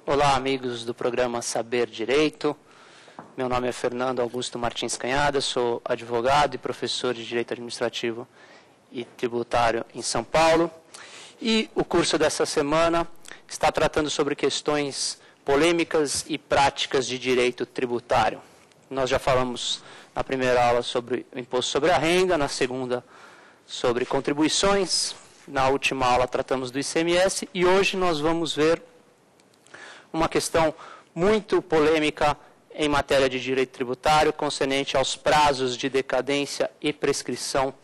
Olá, amigos do programa Saber Direito. Meu nome é Fernando Augusto Martins Canhada, sou advogado e professor de Direito Administrativo e Tributário em São Paulo. E o curso dessa semana está tratando sobre questões polêmicas e práticas de direito tributário. Nós já falamos na primeira aula sobre o imposto sobre a renda, na segunda sobre contribuições, na última aula tratamos do ICMS e hoje nós vamos ver uma questão muito polêmica em matéria de direito tributário, concernente aos prazos de decadência e prescrição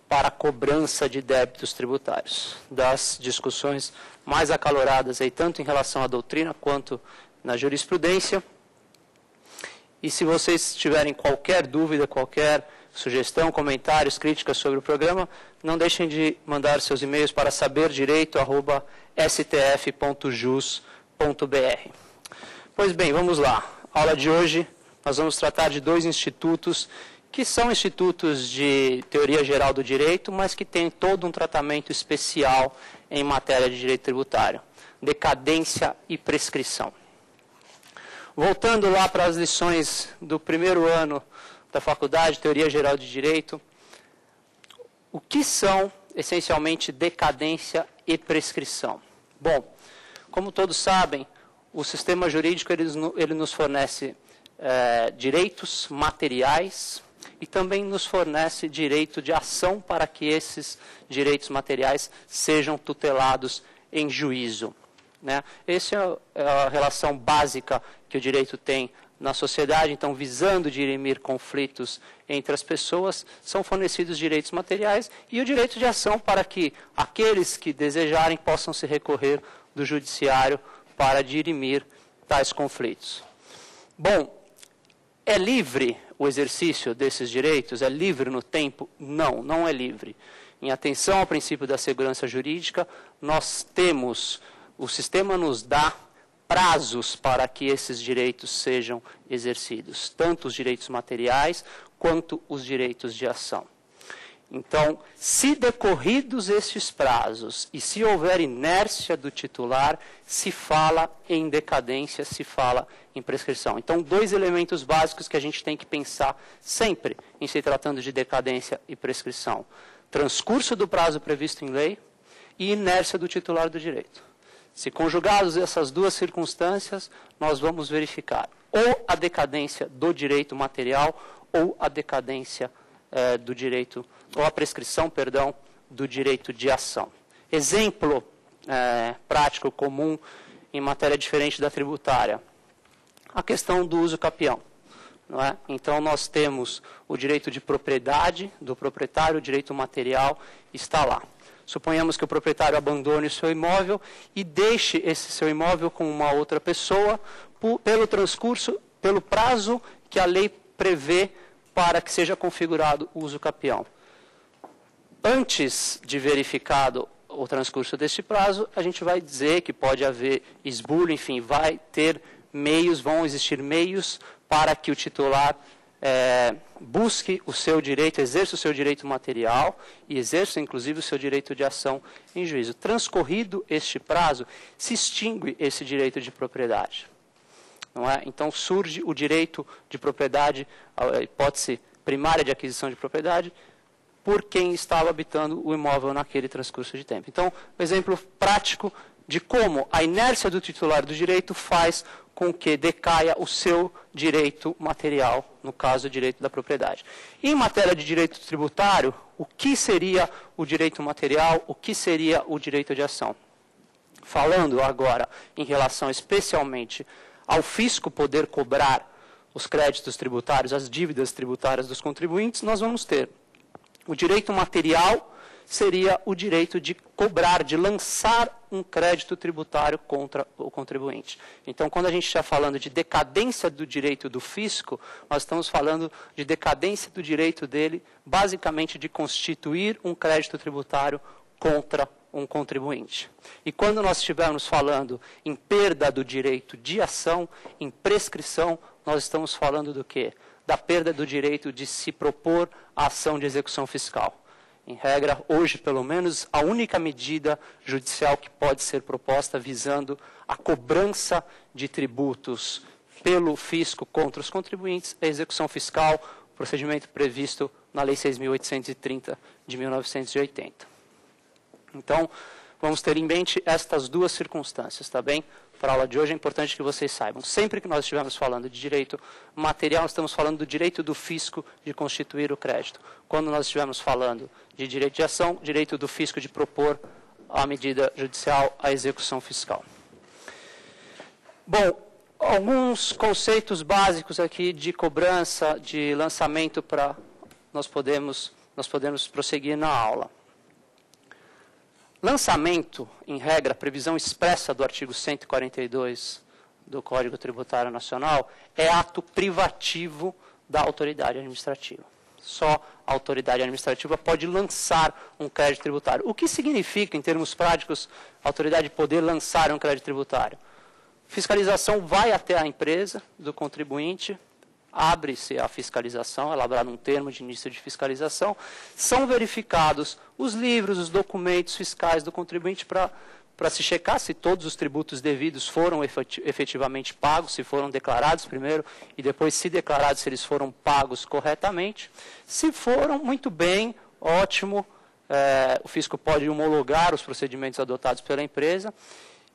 para a cobrança de débitos tributários. Das discussões mais acaloradas, aí, tanto em relação à doutrina quanto na jurisprudência. E se vocês tiverem qualquer dúvida, qualquer sugestão, comentários, críticas sobre o programa, não deixem de mandar seus e-mails para saberdireito@stf.jus.br. Pois bem, vamos lá. Aula de hoje, nós vamos tratar de dois institutos que são institutos de teoria geral do direito, mas que têm todo um tratamento especial em matéria de direito tributário: decadência e prescrição. Voltando lá para as lições do primeiro ano da faculdade, Teoria Geral de Direito, o que são, essencialmente, decadência e prescrição? Bom, como todos sabem, o sistema jurídico ele nos fornece direitos materiais e também nos fornece direito de ação para que esses direitos materiais sejam tutelados em juízo, né? Essa é a relação básica que o direito tem na sociedade. Então, visando dirimir conflitos entre as pessoas, são fornecidos direitos materiais e o direito de ação para que aqueles que desejarem possam se recorrer do judiciário para dirimir tais conflitos. Bom, é livre o exercício desses direitos? É livre no tempo? Não, não é livre. Em atenção ao princípio da segurança jurídica, o sistema nos dá prazos para que esses direitos sejam exercidos, tanto os direitos materiais quanto os direitos de ação. Então, se decorridos estes prazos e se houver inércia do titular, se fala em decadência, se fala em prescrição. Então, dois elementos básicos que a gente tem que pensar sempre em se tratando de decadência e prescrição: transcurso do prazo previsto em lei e inércia do titular do direito. Se conjugados essas duas circunstâncias, nós vamos verificar ou a decadência do direito material ou a decadência do direito, ou a prescrição, perdão, do direito de ação. Exemplo prático comum em matéria diferente da tributária: a questão do uso capião. Não é? Então, nós temos o direito de propriedade do proprietário, o direito material está lá. Suponhamos que o proprietário abandone o seu imóvel e deixe esse seu imóvel com uma outra pessoa pelo prazo que a lei prevê para que seja configurado o uso capião. Antes de verificado o transcurso deste prazo, a gente vai dizer que pode haver esbulho, enfim, vão existir meios para que o titular busque o seu direito, exerça o seu direito material e exerça, inclusive, o seu direito de ação em juízo. Transcorrido este prazo, se extingue esse direito de propriedade. Não é? Então, surge o direito de propriedade, a hipótese primária de aquisição de propriedade, por quem estava habitando o imóvel naquele transcurso de tempo. Então, um exemplo prático de como a inércia do titular do direito faz com que decaia o seu direito material, no caso, o direito da propriedade. Em matéria de direito tributário, o que seria o direito material, o que seria o direito de ação? Falando agora em relação especialmente ao fisco poder cobrar os créditos tributários, as dívidas tributárias dos contribuintes, nós vamos ter o direito material, seria o direito de cobrar, de lançar um crédito tributário contra o contribuinte. Então, quando a gente está falando de decadência do direito do fisco, nós estamos falando de decadência do direito dele, basicamente de constituir um crédito tributário contra um contribuinte. E quando nós estivermos falando em perda do direito de ação, em prescrição, nós estamos falando do quê? Da perda do direito de se propor a ação de execução fiscal. Em regra, hoje, pelo menos, a única medida judicial que pode ser proposta visando a cobrança de tributos pelo fisco contra os contribuintes é a execução fiscal, procedimento previsto na Lei 6.830 de 1980. Então, vamos ter em mente estas duas circunstâncias, tá bem? Para a aula de hoje é importante que vocês saibam. Sempre que nós estivermos falando de direito material, estamos falando do direito do fisco de constituir o crédito. Quando nós estivermos falando de direito de ação, direito do fisco de propor a medida judicial, a execução fiscal. Bom, alguns conceitos básicos aqui de cobrança, de lançamento para nós podemos prosseguir na aula. Lançamento, em regra, previsão expressa do artigo 142 do Código Tributário Nacional, é ato privativo da autoridade administrativa. Só a autoridade administrativa pode lançar um crédito tributário. O que significa, em termos práticos, a autoridade poder lançar um crédito tributário? Fiscalização vai até a empresa do contribuinte, abre-se a fiscalização, é elaborado um termo de início de fiscalização, são verificados os livros, os documentos fiscais do contribuinte para se checar se todos os tributos devidos foram efetivamente pagos, se foram declarados primeiro e depois, se declarados, se eles foram pagos corretamente. Se foram, muito bem, ótimo, o fisco pode homologar os procedimentos adotados pela empresa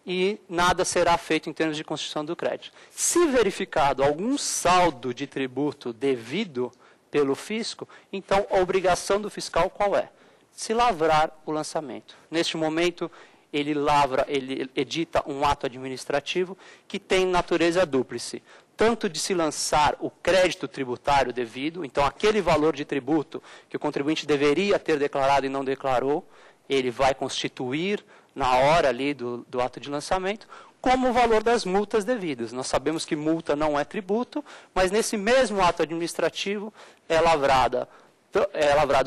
e nada será feito em termos de constituição do crédito. Se verificado algum saldo de tributo devido pelo fisco, então a obrigação do fiscal qual é? Se lavrar o lançamento. Neste momento, ele edita um ato administrativo que tem natureza dúplice. Tanto de se lançar o crédito tributário devido, então aquele valor de tributo que o contribuinte deveria ter declarado e não declarou, ele vai constituir na hora ali do ato de lançamento, como o valor das multas devidas. Nós sabemos que multa não é tributo, mas nesse mesmo ato administrativo é lavrado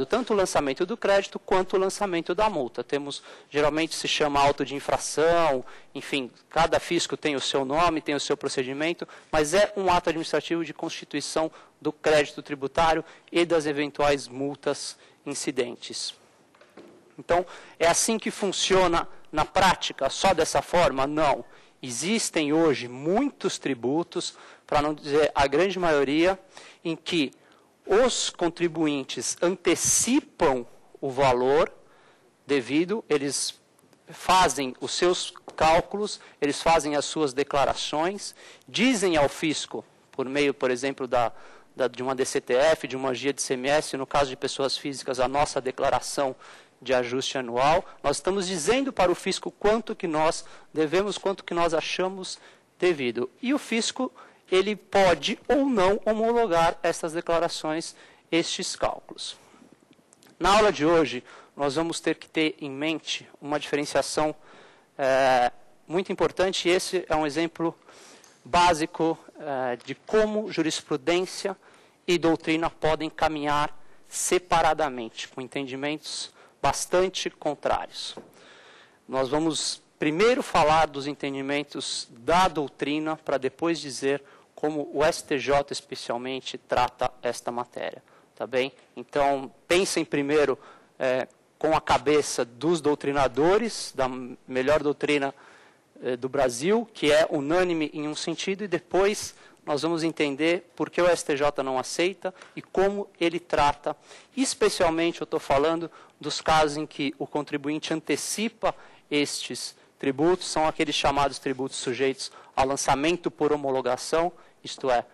tanto o lançamento do crédito quanto o lançamento da multa. Geralmente se chama auto de infração, enfim, cada fisco tem o seu nome, tem o seu procedimento, mas é um ato administrativo de constituição do crédito tributário e das eventuais multas incidentes. Então, é assim que funciona na prática, só dessa forma? Não. Existem hoje muitos tributos, para não dizer a grande maioria, em que os contribuintes antecipam o valor devido, eles fazem os seus cálculos, eles fazem as suas declarações, dizem ao fisco, por meio, por exemplo, de uma DCTF, de uma guia de ICMS, no caso de pessoas físicas, a nossa declaração de ajuste anual, nós estamos dizendo para o fisco quanto que nós devemos, quanto que nós achamos devido. E o fisco, ele pode ou não homologar essas declarações, estes cálculos. Na aula de hoje, nós vamos ter que ter em mente uma diferenciação muito importante, e esse é um exemplo básico de como jurisprudência e doutrina podem caminhar separadamente, com entendimentos bastante contrários. Nós vamos primeiro falar dos entendimentos da doutrina, para depois dizer como o STJ especialmente trata esta matéria. Tá bem? Então, pensem primeiro com a cabeça dos doutrinadores, da melhor doutrina do Brasil, que é unânime em um sentido, e depois nós vamos entender por que o STJ não aceita e como ele trata. Especialmente, eu estou falando dos casos em que o contribuinte antecipa estes tributos, são aqueles chamados tributos sujeitos ao lançamento por homologação, isto é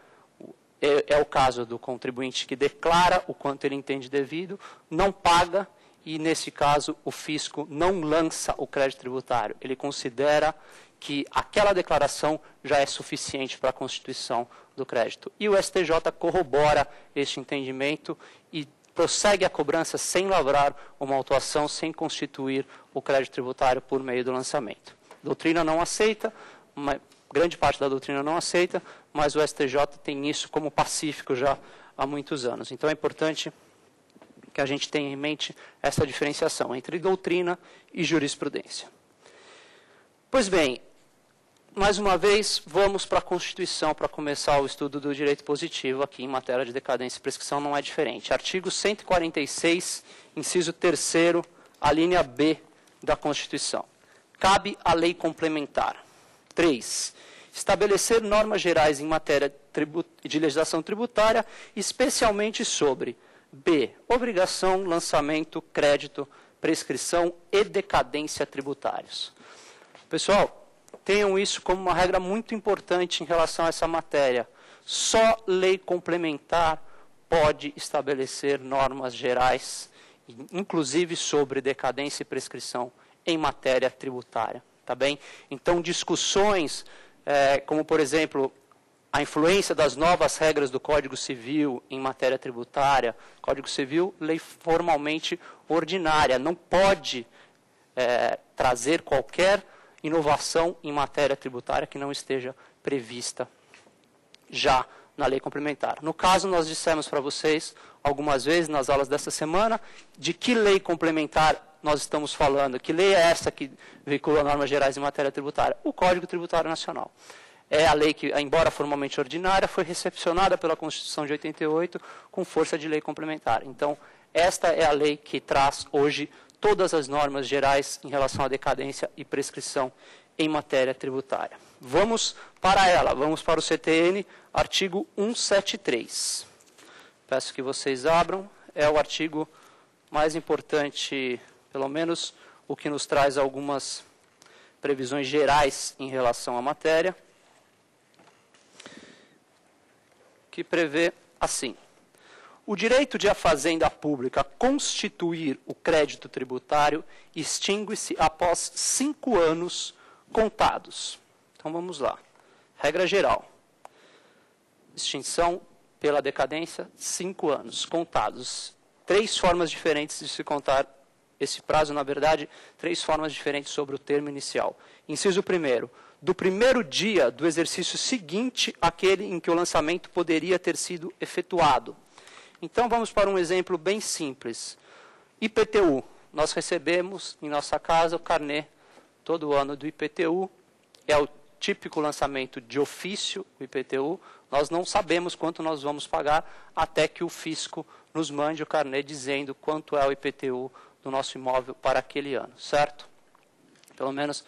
o caso do contribuinte que declara o quanto ele entende devido, não paga, e nesse caso o fisco não lança o crédito tributário. Ele considera que aquela declaração já é suficiente para a constituição do crédito. E o STJ corrobora este entendimento e prossegue a cobrança sem lavrar uma autuação, sem constituir o crédito tributário por meio do lançamento. A doutrina não aceita, grande parte da doutrina não aceita, mas o STJ tem isso como pacífico já há muitos anos. Então é importante que a gente tenha em mente essa diferenciação entre doutrina e jurisprudência. Pois bem, mais uma vez, vamos para a Constituição para começar o estudo do direito positivo aqui em matéria de decadência e prescrição, não é diferente. Artigo 146, inciso 3º, a linha B da Constituição. Cabe à lei complementar. 3. Estabelecer normas gerais em matéria de legislação tributária, especialmente sobre B. Obrigação, lançamento, crédito, prescrição e decadência tributários. Pessoal, tenham isso como uma regra muito importante em relação a essa matéria. Só lei complementar pode estabelecer normas gerais, inclusive sobre decadência e prescrição em matéria tributária. Tá bem? Então, discussões como, por exemplo, a influência das novas regras do Código Civil em matéria tributária. Código Civil, lei formalmente ordinária, não pode trazer qualquer inovação em matéria tributária que não esteja prevista já na lei complementar. No caso, nós dissemos para vocês, algumas vezes nas aulas dessa semana, de que lei complementar nós estamos falando. Que lei é essa que veicula normas gerais em matéria tributária? O Código Tributário Nacional. É a lei que, embora formalmente ordinária, foi recepcionada pela Constituição de 88 com força de lei complementar. Então, esta é a lei que traz hoje todas as normas gerais em relação à decadência e prescrição em matéria tributária. Vamos para ela, vamos para o CTN, artigo 173. Peço que vocês abram, é o artigo mais importante, pelo menos o que nos traz algumas previsões gerais em relação à matéria, que prevê assim: o direito de a fazenda pública constituir o crédito tributário extingue-se após 5 anos contados. Então vamos lá. Regra geral. Extinção pela decadência, 5 anos contados. 3 formas diferentes de se contar esse prazo, na verdade, 3 formas diferentes sobre o termo inicial. Inciso 1º, do primeiro dia do exercício seguinte àquele em que o lançamento poderia ter sido efetuado. Então, vamos para um exemplo bem simples. IPTU. Nós recebemos em nossa casa o carnê todo ano do IPTU. É o típico lançamento de ofício, o IPTU. Nós não sabemos quanto nós vamos pagar até que o fisco nos mande o carnê dizendo quanto é o IPTU do nosso imóvel para aquele ano, certo? Pelo menos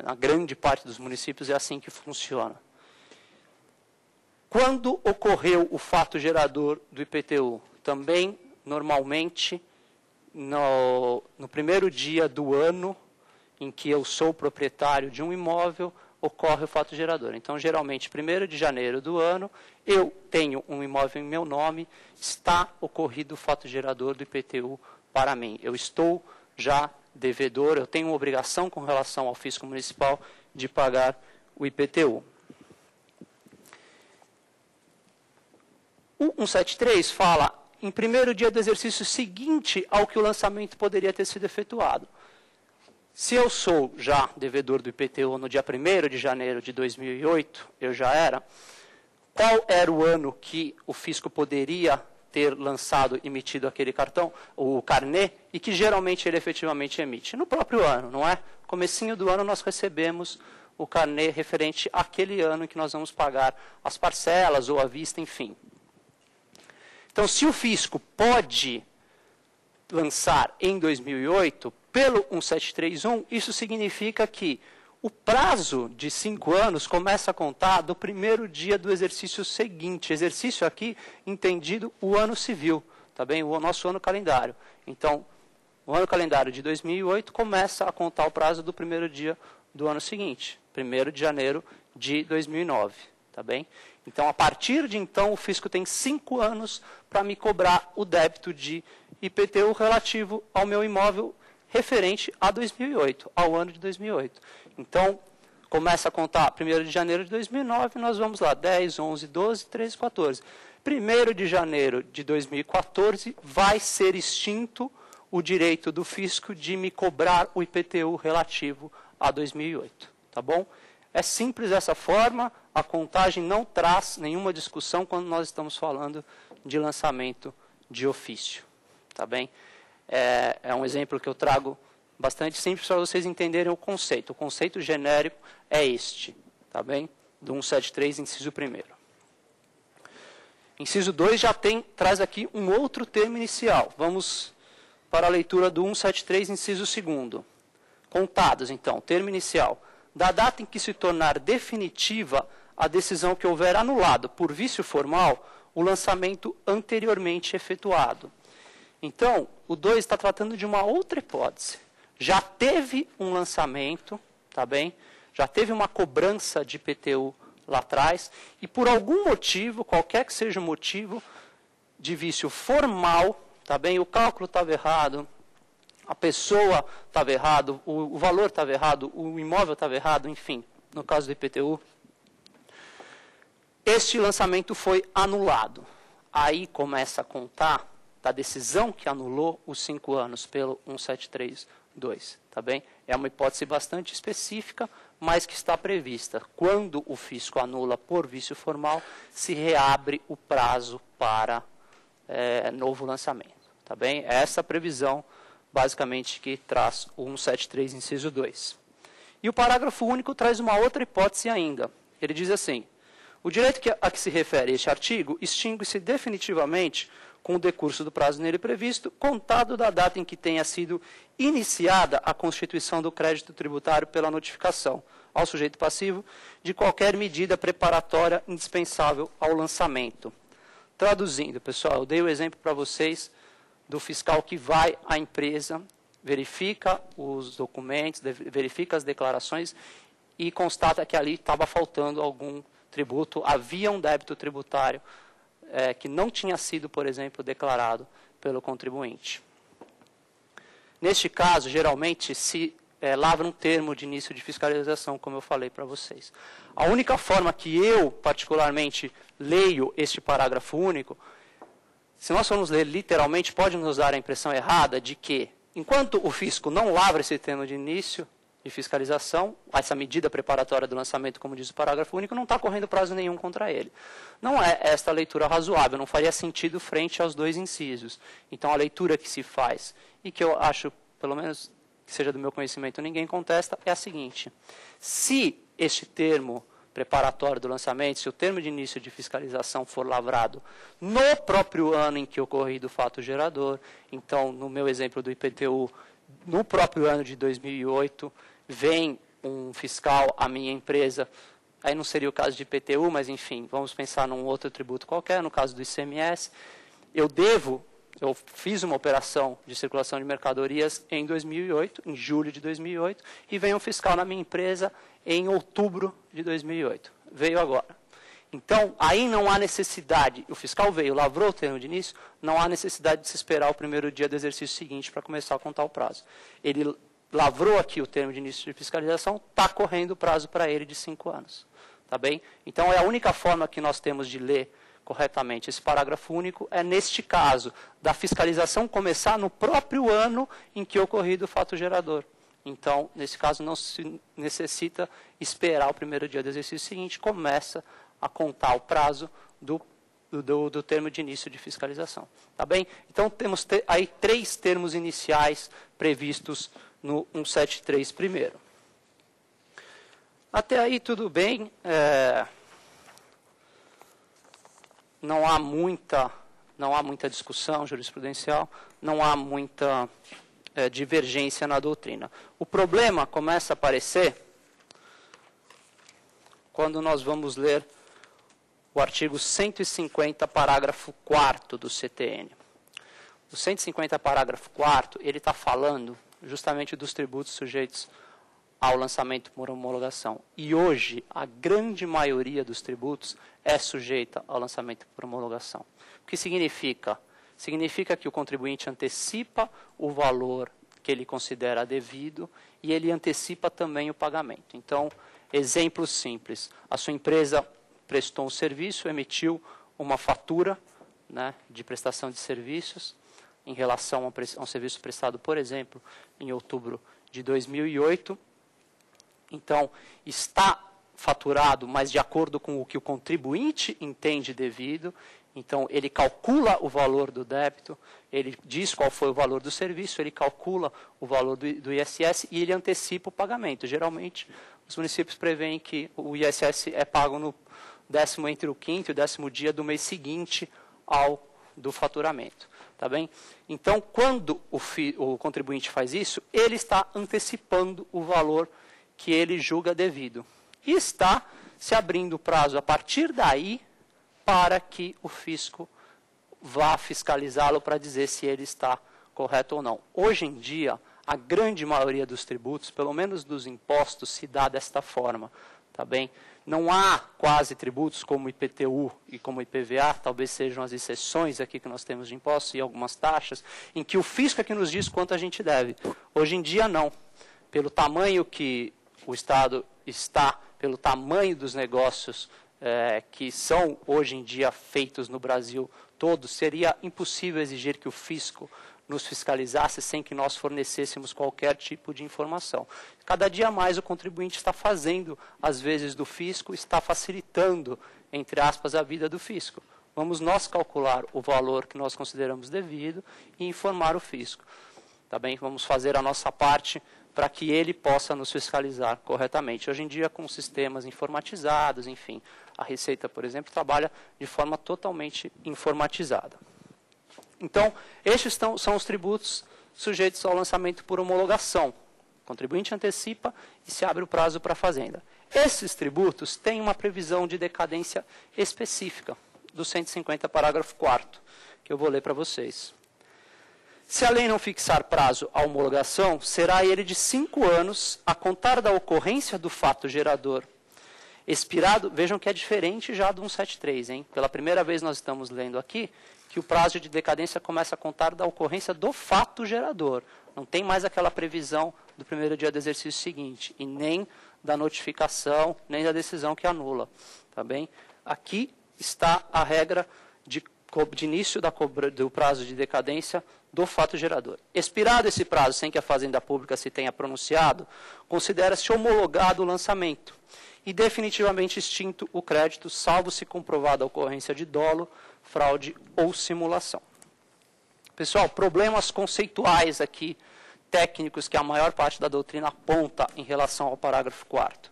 na grande parte dos municípios é assim que funciona. Quando ocorreu o fato gerador do IPTU? Também, normalmente, no primeiro dia do ano em que eu sou proprietário de um imóvel, ocorre o fato gerador. Então, geralmente, 1º de janeiro do ano, eu tenho um imóvel em meu nome, está ocorrido o fato gerador do IPTU para mim. Eu estou já devedor, eu tenho uma obrigação com relação ao fisco municipal de pagar o IPTU. O 173 fala em primeiro dia do exercício seguinte ao que o lançamento poderia ter sido efetuado. Se eu sou já devedor do IPTU no dia 1º de janeiro de 2008, eu já era, qual era o ano que o fisco poderia ter lançado, emitido aquele cartão, o carnê, e que geralmente ele efetivamente emite? No próprio ano, não é? Comecinho do ano nós recebemos o carnê referente àquele ano em que nós vamos pagar as parcelas ou à vista, enfim. Então, se o fisco pode lançar em 2008, pelo 1731, isso significa que o prazo de 5 anos começa a contar do primeiro dia do exercício seguinte. Exercício aqui, entendido o ano civil, tá bem? O nosso ano calendário. Então, o ano calendário de 2008 começa a contar o prazo do primeiro dia do ano seguinte, 1º de janeiro de 2009, tá bem? Então, a partir de então, o fisco tem 5 anos para me cobrar o débito de IPTU relativo ao meu imóvel referente a 2008, ao ano de 2008. Então, começa a contar 1º de janeiro de 2009, nós vamos lá, 10, 11, 12, 13, 14. 1º de janeiro de 2014, vai ser extinto o direito do fisco de me cobrar o IPTU relativo a 2008, tá bom? É simples dessa forma, a contagem não traz nenhuma discussão quando nós estamos falando de lançamento de ofício, tá bem? É um exemplo que eu trago bastante simples para vocês entenderem o conceito. O conceito genérico é este, tá bem? Do 173, inciso 1º. Inciso 2 já traz aqui um outro termo inicial. Vamos para a leitura do 173, inciso 2º. Contados, então, termo inicial. Da data em que se tornar definitiva a decisão que houver anulado por vício formal o lançamento anteriormente efetuado. Então, o 2 está tratando de uma outra hipótese. Já teve um lançamento, tá bem? Já teve uma cobrança de IPTU lá atrás, e por algum motivo, qualquer que seja o motivo, de vício formal, tá bem? O cálculo estava errado, a pessoa estava errado, o valor estava errado, o imóvel estava errado, enfim, no caso do IPTU, este lançamento foi anulado. Aí começa a contar da decisão que anulou os 5 anos pelo 173.2, tá bem? É uma hipótese bastante específica, mas que está prevista. Quando o fisco anula por vício formal, se reabre o prazo para novo lançamento, tá bem? É essa previsão, basicamente, que traz o 173, inciso 2. E o parágrafo único traz uma outra hipótese ainda. Ele diz assim: o direito a que se refere este artigo extingue-se definitivamente com o decurso do prazo nele previsto, contado da data em que tenha sido iniciada a constituição do crédito tributário pela notificação ao sujeito passivo de qualquer medida preparatória indispensável ao lançamento. Traduzindo, pessoal, eu dei o exemplo para vocês do fiscal que vai à empresa, verifica os documentos, verifica as declarações e constata que ali estava faltando algum tributo, havia um débito tributário que não tinha sido, por exemplo, declarado pelo contribuinte. Neste caso, geralmente, se lavra um termo de início de fiscalização, como eu falei para vocês. A única forma que eu, particularmente, leio este parágrafo único, se nós formos ler literalmente, pode nos dar a impressão errada de que, enquanto o fisco não lavra esse termo de início de fiscalização, essa medida preparatória do lançamento, como diz o parágrafo único, não está correndo prazo nenhum contra ele. Não é esta a leitura razoável, não faria sentido frente aos 2 incisos. Então, a leitura que se faz, e que eu acho, pelo menos que seja do meu conhecimento, ninguém contesta, é a seguinte: se este termo preparatório do lançamento, se o termo de início de fiscalização for lavrado no próprio ano em que ocorrido o fato gerador, então, no meu exemplo do IPTU, no próprio ano de 2008, vem um fiscal à minha empresa, aí não seria o caso de IPTU, mas enfim, vamos pensar num outro tributo qualquer, no caso do ICMS, eu fiz uma operação de circulação de mercadorias em 2008, em julho de 2008, e vem um fiscal na minha empresa em outubro de 2008. Veio agora. Então, aí não há necessidade, o fiscal veio, lavrou o termo de início, não há necessidade de se esperar o primeiro dia do exercício seguinte para começar a contar o prazo. Ele lavrou aqui o termo de início de fiscalização, está correndo o prazo para ele de 5 anos. Tá bem? Então, é a única forma que nós temos de ler corretamente esse parágrafo único, é neste caso, da fiscalização começar no próprio ano em que ocorrido o fato gerador. Então, nesse caso, não se necessita esperar o primeiro dia do exercício seguinte, começa a contar o prazo do termo de início de fiscalização. Tá bem? Então, temos aí 3 termos iniciais previstos no 173 primeiro. Até aí tudo bem. Não há muita discussão jurisprudencial, não há muita divergência na doutrina. O problema começa a aparecer quando nós vamos ler o artigo 150, parágrafo 4º do CTN. O 150, parágrafo 4º, ele está falando justamente dos tributos sujeitos ao lançamento por homologação. E hoje, a grande maioria dos tributos é sujeita ao lançamento por homologação. O que significa? Significa que o contribuinte antecipa o valor que ele considera devido e ele antecipa também o pagamento. Então, exemplo simples. A sua empresa prestou um serviço, emitiu uma fatura, né, de prestação de serviços em relação a um serviço prestado, por exemplo, em outubro de 2008. Então, está faturado, mas de acordo com o que o contribuinte entende devido. Então, ele calcula o valor do débito, ele diz qual foi o valor do serviço, ele calcula o valor do ISS e ele antecipa o pagamento. Geralmente, os municípios preveem que o ISS é pago no entre o quinto e o 10º dia do mês seguinte ao do faturamento. Tá bem? Então, quando o contribuinte faz isso, ele está antecipando o valor que ele julga devido. E está se abrindo o prazo a partir daí para que o fisco vá fiscalizá-lo para dizer se ele está correto ou não. Hoje em dia, a grande maioria dos tributos, pelo menos dos impostos, se dá desta forma. Tá bem? Não há quase tributos como IPTU e como IPVA, talvez sejam as exceções aqui que nós temos de impostos e algumas taxas, em que o fisco é que nos diz quanto a gente deve. Hoje em dia, não. Pelo tamanho que o Estado está, pelo tamanho dos negócios que são hoje em dia feitos no Brasil todo, seria impossível exigir que o fisco nos fiscalizasse sem que nós fornecêssemos qualquer tipo de informação. Cada dia mais o contribuinte está fazendo, às vezes, do fisco, está facilitando, entre aspas, a vida do fisco. Vamos nós calcular o valor que nós consideramos devido e informar o fisco. Tá bem? Vamos fazer a nossa parte para que ele possa nos fiscalizar corretamente. Hoje em dia, com sistemas informatizados, enfim, a Receita, por exemplo, trabalha de forma totalmente informatizada. Então, estes são os tributos sujeitos ao lançamento por homologação. O contribuinte antecipa e se abre o prazo para a Fazenda. Esses tributos têm uma previsão de decadência específica, do 150, parágrafo 4º, que eu vou ler para vocês. Se a lei não fixar prazo à homologação, será ele de 5 anos a contar da ocorrência do fato gerador expirado. Vejam que é diferente já do 173, hein? Pela primeira vez nós estamos lendo aqui que o prazo de decadência começa a contar da ocorrência do fato gerador. Não tem mais aquela previsão do primeiro dia do exercício seguinte, e nem da notificação, nem da decisão que anula. Tá bem? Aqui está a regra de início do prazo de decadência do fato gerador. Expirado esse prazo sem que a Fazenda Pública se tenha pronunciado, considera-se homologado o lançamento e definitivamente extinto o crédito, salvo se comprovada a ocorrência de dolo, fraude ou simulação. Pessoal, problemas conceituais aqui, técnicos, que a maior parte da doutrina aponta em relação ao parágrafo 4º.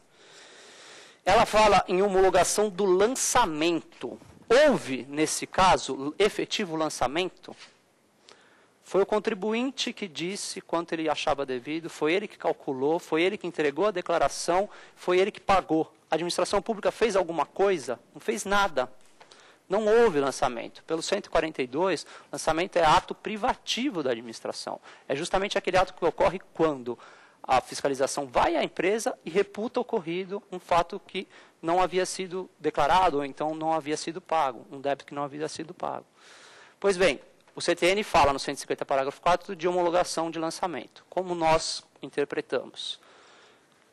Ela fala em homologação do lançamento. Houve, nesse caso, efetivo lançamento? Foi o contribuinte que disse quanto ele achava devido, foi ele que calculou, foi ele que entregou a declaração, foi ele que pagou. A administração pública fez alguma coisa? Não fez nada. Não houve lançamento. Pelo 142, lançamento é ato privativo da administração. É justamente aquele ato que ocorre quando a fiscalização vai à empresa e reputa ocorrido um fato que não havia sido declarado, ou então não havia sido pago, um débito que não havia sido pago. Pois bem, o CTN fala no 150, parágrafo 4º, de homologação de lançamento. Como nós interpretamos?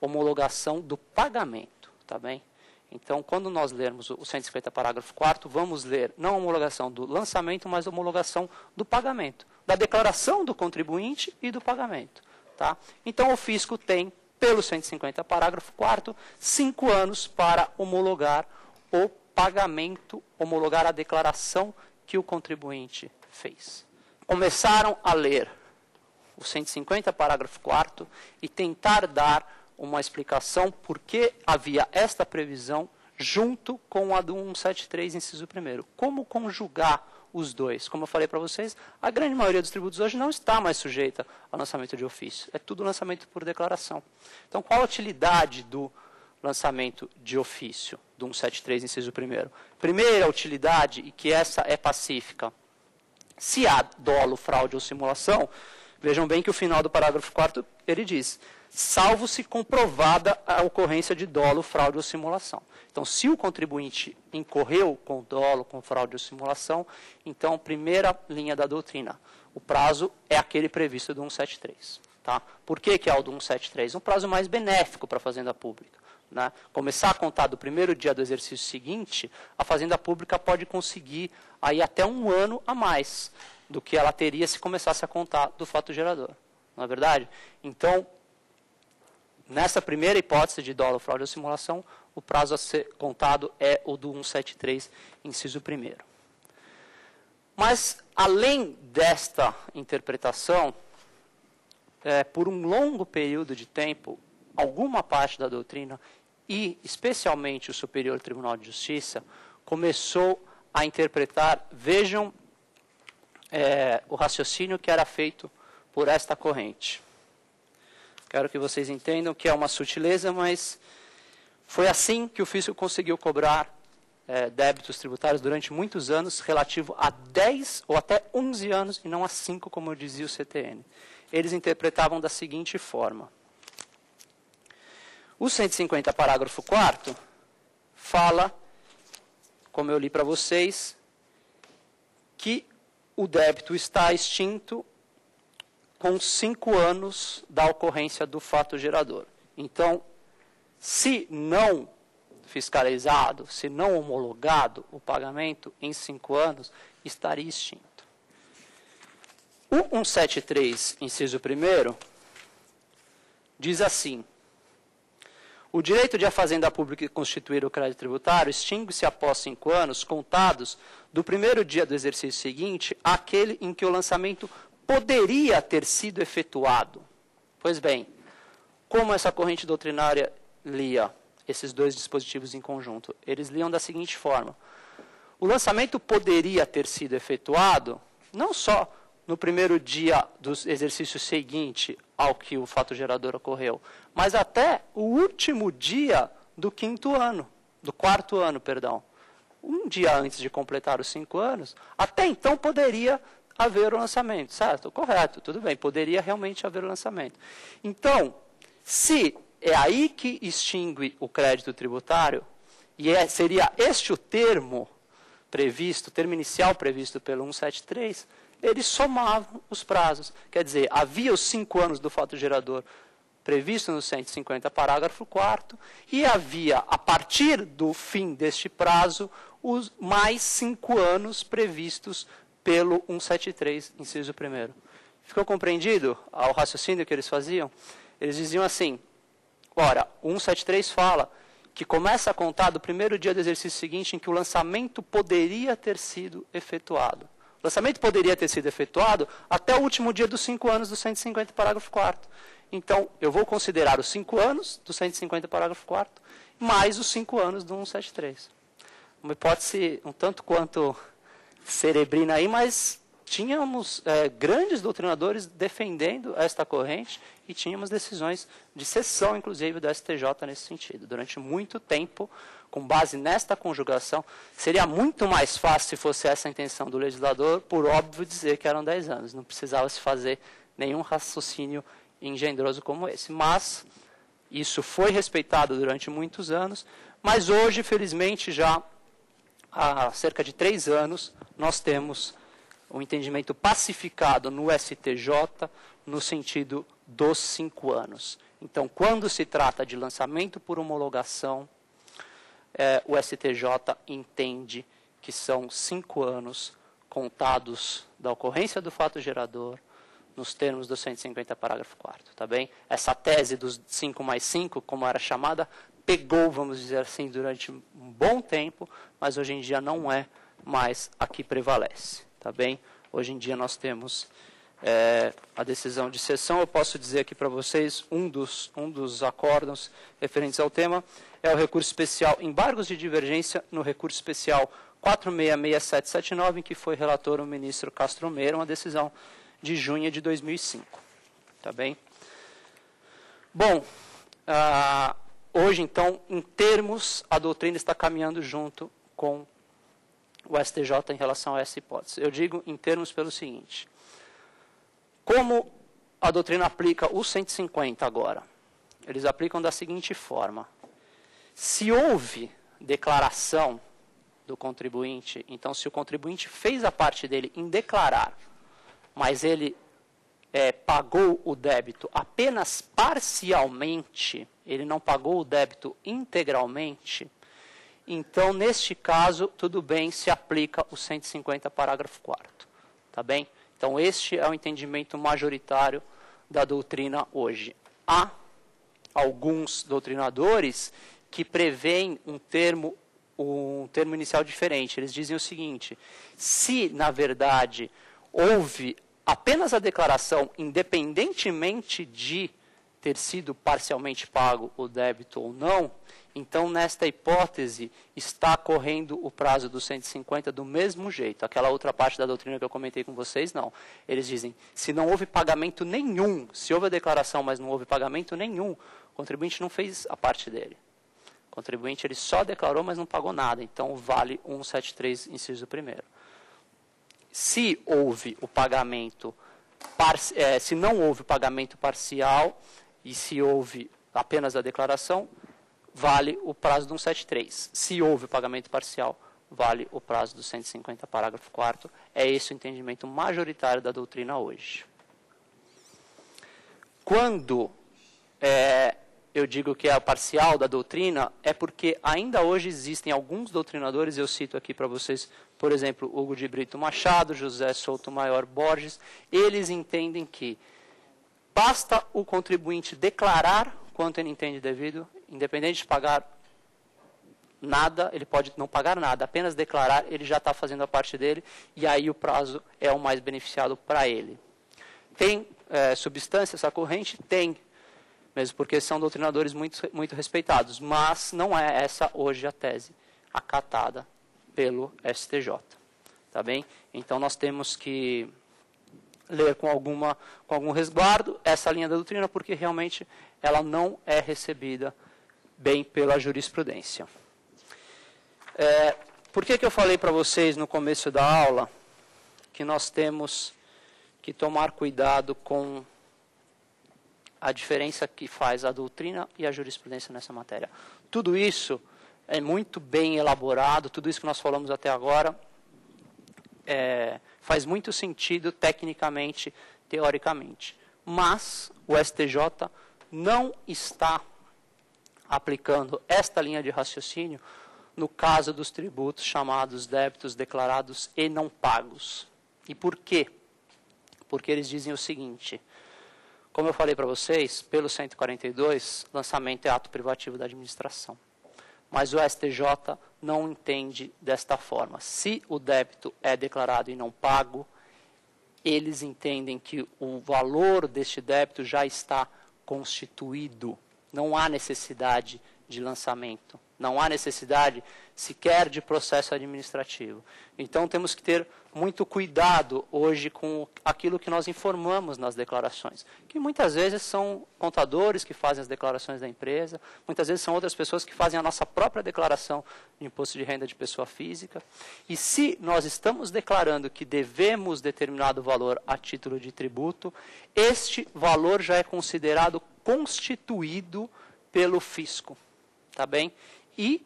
Homologação do pagamento, tá bem? Então, quando nós lermos o 150, parágrafo 4º, vamos ler não a homologação do lançamento, mas a homologação do pagamento, da declaração do contribuinte e do pagamento. Tá? Então, o fisco tem, pelo 150, parágrafo 4º, 5 anos para homologar o pagamento, homologar a declaração que o contribuinte fez. Começaram a ler o 150, parágrafo 4º, e tentar dar uma explicação por que havia esta previsão junto com a do 173, inciso 1º. Como conjugar os dois? Como eu falei para vocês, a grande maioria dos tributos hoje não está mais sujeita ao lançamento de ofício. É tudo lançamento por declaração. Então, qual a utilidade do lançamento de ofício do 173, inciso 1º? Primeira utilidade, e que essa é pacífica, se há dolo, fraude ou simulação, vejam bem que o final do parágrafo 4º, ele diz: salvo se comprovada a ocorrência de dolo, fraude ou simulação. Então, se o contribuinte incorreu com dolo, com fraude ou simulação, então, primeira linha da doutrina, o prazo é aquele previsto do 173. Tá? Por que é o do 173? Um prazo mais benéfico para a Fazenda Pública. Né? Começar a contar do primeiro dia do exercício seguinte, a Fazenda Pública pode conseguir aí até 1 ano a mais do que ela teria se começasse a contar do fato gerador. Não é verdade? Então, nessa primeira hipótese de dolo, fraude ou simulação, o prazo a ser contado é o do 173, inciso 1º. Mas, além desta interpretação, por um longo período de tempo, alguma parte da doutrina, e especialmente o Superior Tribunal de Justiça, começou a interpretar, vejam o raciocínio que era feito por esta corrente. Quero que vocês entendam que é uma sutileza, mas foi assim que o fisco conseguiu cobrar débitos tributários durante muitos anos, relativo a 10 ou até 11 anos, e não a 5, como dizia o CTN. Eles interpretavam da seguinte forma. O 150, parágrafo 4º, fala, como eu li para vocês, que o débito está extinto com 5 anos da ocorrência do fato gerador. Então, se não fiscalizado, se não homologado o pagamento em 5 anos, estaria extinto. O 173, inciso 1º, diz assim: o direito de a Fazenda Pública constituir o crédito tributário extingue-se após 5 anos, contados do primeiro dia do exercício seguinte, àquele em que o lançamento poderia ter sido efetuado. Pois bem, como essa corrente doutrinária lia esses dois dispositivos em conjunto? Eles liam da seguinte forma: o lançamento poderia ter sido efetuado não só no primeiro dia do exercício seguinte ao que o fato gerador ocorreu, mas até o último dia do 5º ano, do 4º ano, perdão. Um dia antes de completar os 5 anos, até então poderia haver o lançamento, certo? Correto, tudo bem, poderia realmente haver o lançamento. Então, se é aí que extingue o crédito tributário, e seria este o termo previsto, termo inicial previsto pelo 173, eles somavam os prazos. Quer dizer, havia os 5 anos do fato gerador previsto no 150, parágrafo 4º, e havia, a partir do fim deste prazo, os mais 5 anos previstos pelo 173, inciso 1º. Ficou compreendido o raciocínio que eles faziam? Eles diziam assim: ora, o 173 fala que começa a contar do primeiro dia do exercício seguinte em que o lançamento poderia ter sido efetuado. O lançamento poderia ter sido efetuado até o último dia dos 5 anos do 150, parágrafo 4º. Então, eu vou considerar os 5 anos do 150, parágrafo 4º, mais os 5 anos do 173. Uma hipótese um tanto quanto cerebrina aí, mas tínhamos grandes doutrinadores defendendo esta corrente e tínhamos decisões de sessão, inclusive, do STJ nesse sentido. Durante muito tempo, com base nesta conjugação, seria muito mais fácil, se fosse essa a intenção do legislador, por óbvio, dizer que eram 10 anos. Não precisava se fazer nenhum raciocínio engendroso como esse. Mas isso foi respeitado durante muitos anos, mas hoje, felizmente, já há cerca de 3 anos, nós temos um entendimento pacificado no STJ no sentido dos 5 anos. Então, quando se trata de lançamento por homologação, o STJ entende que são 5 anos contados da ocorrência do fato gerador, nos termos do 150, parágrafo 4º, tá bem? Essa tese dos 5 mais 5, como era chamada, pegou, vamos dizer assim, durante um bom tempo, mas hoje em dia não é mais a que prevalece, tá bem? Hoje em dia nós temos a decisão de sessão. Eu posso dizer aqui para vocês, um dos acórdãos referentes ao tema é o recurso especial embargos de divergência no recurso especial 466779, em que foi relator o ministro Castro Meira, uma decisão de junho de 2005. Tá bem? Bom, hoje, então, em termos, a doutrina está caminhando junto com o STJ em relação a essa hipótese. Eu digo em termos pelo seguinte: como a doutrina aplica o 150 agora? Eles aplicam da seguinte forma: se houve declaração do contribuinte, então se o contribuinte fez a parte dele em declarar, mas ele pagou o débito apenas parcialmente, ele não pagou o débito integralmente, então, neste caso, tudo bem, se aplica o 150, parágrafo 4º. Tá bem? Então, este é o entendimento majoritário da doutrina hoje. Há alguns doutrinadores que prevêem um termo um termo inicial diferente. Eles dizem o seguinte: se, na verdade, houve apenas a declaração, independentemente de ter sido parcialmente pago o débito ou não, então, nesta hipótese, está correndo o prazo dos 150 do mesmo jeito. Aquela outra parte da doutrina que eu comentei com vocês, não. Eles dizem, se não houve pagamento nenhum, se houve a declaração, mas não houve pagamento nenhum, o contribuinte não fez a parte dele. O contribuinte ele só declarou, mas não pagou nada. Então, vale 173, inciso 1º. Se houve o pagamento, se não houve o pagamento parcial e se houve apenas a declaração, vale o prazo do 173. Se houve o pagamento parcial, vale o prazo do 150, parágrafo 4º. É esse o entendimento majoritário da doutrina hoje. Quando eu digo que é a parcial da doutrina, é porque ainda hoje existem alguns doutrinadores, eu cito aqui para vocês, por exemplo, Hugo de Brito Machado, José Souto-Maior Borges, eles entendem que basta o contribuinte declarar quanto ele entende devido, independente de pagar nada, ele pode não pagar nada, apenas declarar, ele já está fazendo a parte dele, e aí o prazo é o mais beneficiado para ele. Tem substância essa corrente? Tem, mesmo porque são doutrinadores muito respeitados, mas não é essa hoje a tese acatada pelo STJ. Tá bem? Então nós temos que ler com algum resguardo essa linha da doutrina, porque realmente ela não é recebida bem pela jurisprudência. Por que eu falei para vocês no começo da aula que nós temos que tomar cuidado com a diferença que faz a doutrina e a jurisprudência nessa matéria? Tudo isso é muito bem elaborado, tudo isso que nós falamos até agora faz muito sentido tecnicamente, teoricamente. Mas o STJ não está aplicando esta linha de raciocínio no caso dos tributos chamados débitos declarados e não pagos. E por quê? Porque eles dizem o seguinte: como eu falei para vocês, pelo 142, lançamento é ato privativo da administração. Mas o STJ não entende desta forma. Se o débito é declarado e não pago, eles entendem que o valor deste débito já está constituído. Não há necessidade de lançamento. Não há necessidade sequer de processo administrativo. Então temos que ter muito cuidado hoje com aquilo que nós informamos nas declarações, que muitas vezes são contadores que fazem as declarações da empresa, muitas vezes são outras pessoas que fazem a nossa própria declaração de imposto de renda de pessoa física. E se nós estamos declarando que devemos determinado valor a título de tributo, este valor já é considerado constituído pelo fisco. Tá bem? E,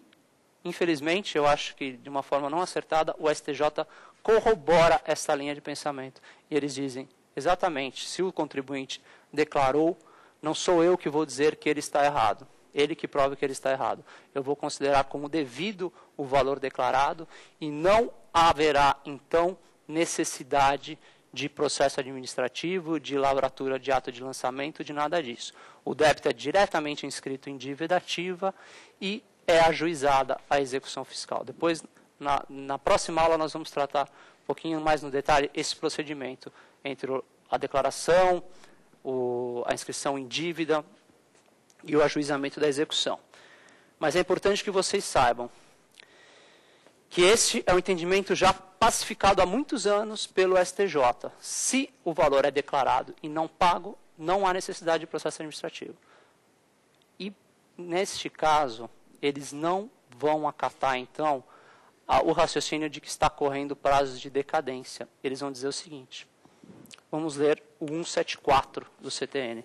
infelizmente, eu acho que de uma forma não acertada, o STJ corrobora essa linha de pensamento. E eles dizem, exatamente, se o contribuinte declarou, não sou eu que vou dizer que ele está errado. Ele que prova que ele está errado. Eu vou considerar como devido o valor declarado e não haverá, então, necessidade de processo administrativo, de lavratura de ato de lançamento, de nada disso. O débito é diretamente inscrito em dívida ativa e é ajuizada a execução fiscal. Depois, na próxima aula, nós vamos tratar um pouquinho mais no detalhe esse procedimento entre a declaração, a inscrição em dívida e o ajuizamento da execução. Mas é importante que vocês saibam que este é um entendimento já pacificado há muitos anos pelo STJ. Se o valor é declarado e não pago, não há necessidade de processo administrativo. E, neste caso, eles não vão acatar, então, o raciocínio de que está correndo prazos de decadência. Eles vão dizer o seguinte. Vamos ler o 174 do CTN.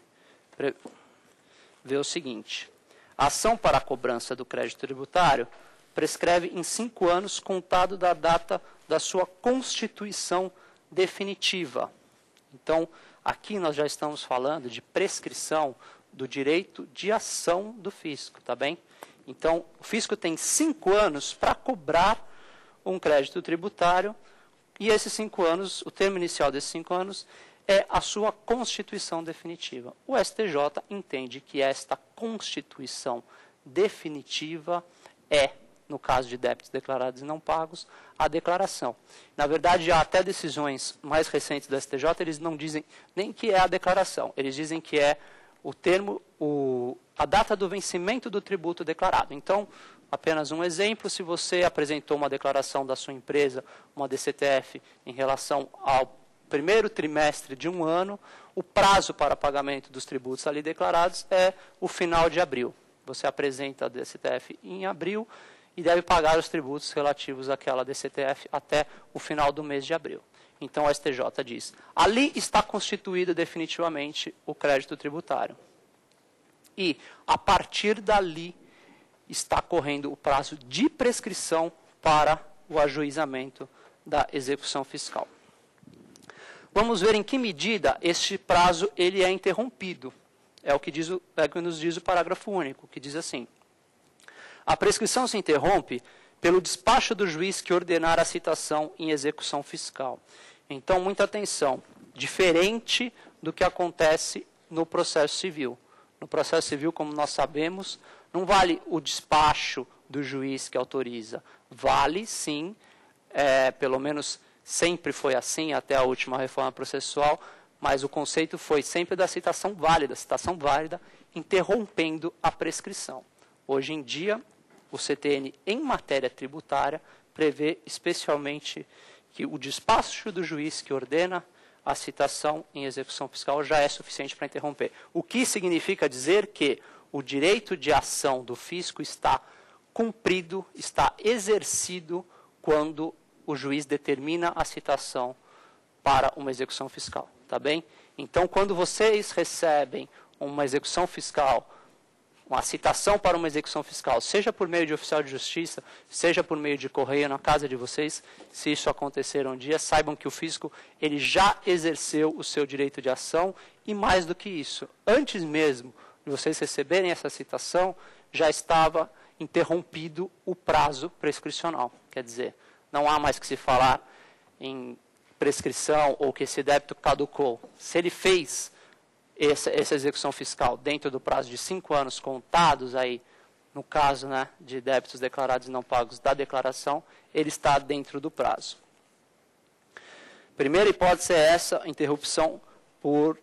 Vê o seguinte. A ação para a cobrança do crédito tributário prescreve em 5 anos contado da data da sua constituição definitiva. Então, aqui nós já estamos falando de prescrição do direito de ação do fisco, tá bem? Então, o fisco tem 5 anos para cobrar um crédito tributário e esses 5 anos, o termo inicial desses 5 anos, é a sua constituição definitiva. O STJ entende que esta constituição definitiva é no caso de débitos declarados e não pagos, a declaração. Na verdade, há até decisões mais recentes do STJ, eles não dizem nem que é a declaração, eles dizem que é o termo, a data do vencimento do tributo declarado. Então, apenas um exemplo, se você apresentou uma declaração da sua empresa, uma DCTF, em relação ao primeiro trimestre de um ano, o prazo para pagamento dos tributos ali declarados é o final de abril. Você apresenta a DCTF em abril e deve pagar os tributos relativos àquela DCTF até o final do mês de abril. Então, o STJ diz, ali está constituído definitivamente o crédito tributário. E, a partir dali, está correndo o prazo de prescrição para o ajuizamento da execução fiscal. Vamos ver em que medida este prazo ele é interrompido. É o que nos diz o parágrafo único, que diz assim: a prescrição se interrompe pelo despacho do juiz que ordenar a citação em execução fiscal. Então, muita atenção, diferente do que acontece no processo civil. No processo civil, como nós sabemos, não vale o despacho do juiz que autoriza. Vale, sim, pelo menos sempre foi assim, até a última reforma processual, mas o conceito foi sempre da citação válida, interrompendo a prescrição. Hoje em dia, o CTN, em matéria tributária, prevê especialmente que o despacho do juiz que ordena a citação em execução fiscal já é suficiente para interromper. O que significa dizer que o direito de ação do fisco está cumprido, está exercido quando o juiz determina a citação para uma execução fiscal. Tá bem? Então, quando vocês recebem uma execução fiscal, uma citação para uma execução fiscal, seja por meio de oficial de justiça, seja por meio de correio na casa de vocês, se isso acontecer um dia, saibam que o fisco ele já exerceu o seu direito de ação e mais do que isso, antes mesmo de vocês receberem essa citação, já estava interrompido o prazo prescricional. Quer dizer, não há mais que se falar em prescrição ou que esse débito caducou. Se ele fez essa execução fiscal dentro do prazo de 5 anos contados, aí, no caso, né, de débitos declarados e não pagos da declaração, ele está dentro do prazo. Primeira hipótese é essa, interrupção por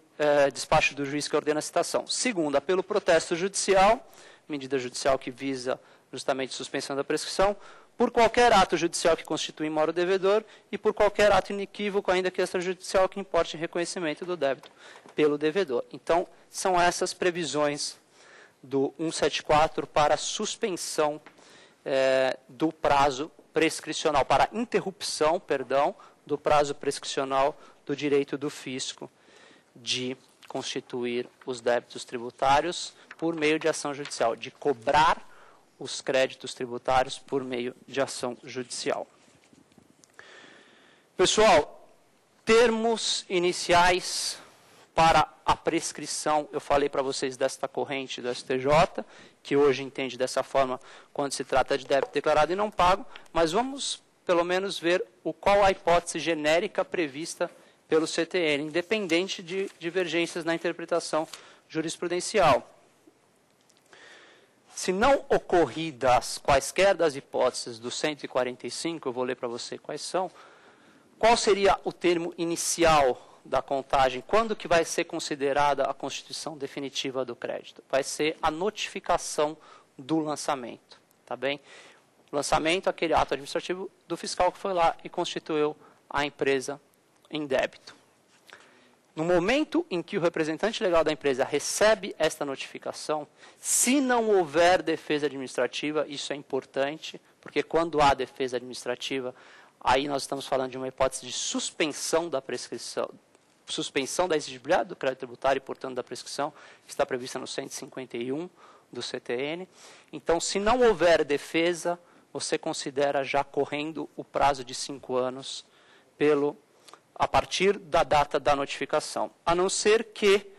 despacho do juiz que ordena a citação. Segunda, pelo protesto judicial, medida judicial que visa justamente suspensão da prescrição, por qualquer ato judicial que constitui mora o devedor e por qualquer ato inequívoco, ainda que extrajudicial, que importe em reconhecimento do débito pelo devedor. Então, são essas previsões do 174 para suspensão do prazo prescricional, para interrupção, perdão, do prazo prescricional do direito do fisco de constituir os débitos tributários por meio de ação judicial, de cobrar os créditos tributários por meio de ação judicial. Pessoal, termos iniciais para a prescrição, eu falei para vocês desta corrente do STJ, que hoje entende dessa forma quando se trata de débito declarado e não pago, mas vamos pelo menos ver qual a hipótese genérica prevista pelo CTN, independente de divergências na interpretação jurisprudencial. Se não ocorridas quaisquer das hipóteses do 145, eu vou ler para você quais são, qual seria o termo inicial da contagem? Quando que vai ser considerada a constituição definitiva do crédito? Vai ser a notificação do lançamento, tá bem? O lançamento, aquele ato administrativo do fiscal que foi lá e constituiu a empresa em débito. No momento em que o representante legal da empresa recebe esta notificação, se não houver defesa administrativa, isso é importante, porque quando há defesa administrativa, aí nós estamos falando de uma hipótese de suspensão da prescrição, suspensão da exigibilidade do crédito tributário e, portanto, da prescrição, que está prevista no 151 do CTN. Então, se não houver defesa, você considera já correndo o prazo de 5 anos a partir da data da notificação, a não ser que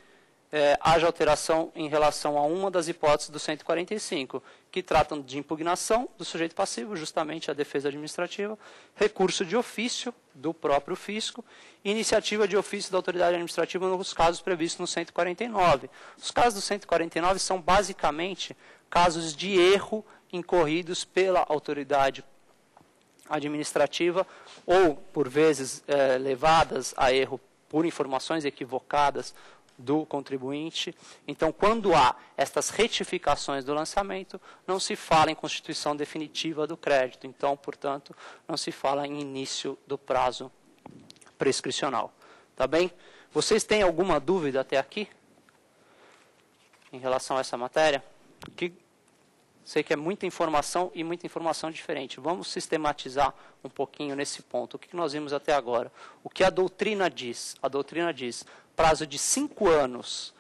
haja alteração em relação a uma das hipóteses do 145, que tratam de impugnação do sujeito passivo, justamente a defesa administrativa, recurso de ofício do próprio fisco, iniciativa de ofício da autoridade administrativa nos casos previstos no 149. Os casos do 149 são basicamente casos de erro incorridos pela autoridade administrativa ou, por vezes, levadas a erro por informações equivocadas do contribuinte. Então, quando há estas retificações do lançamento, não se fala em constituição definitiva do crédito. Então, portanto, não se fala em início do prazo prescricional. Tá bem? Vocês têm alguma dúvida até aqui em relação a essa matéria? Sei que é muita informação e muita informação diferente. Vamos sistematizar um pouquinho nesse ponto. O que nós vimos até agora? O que a doutrina diz? A doutrina diz prazo de 5 anos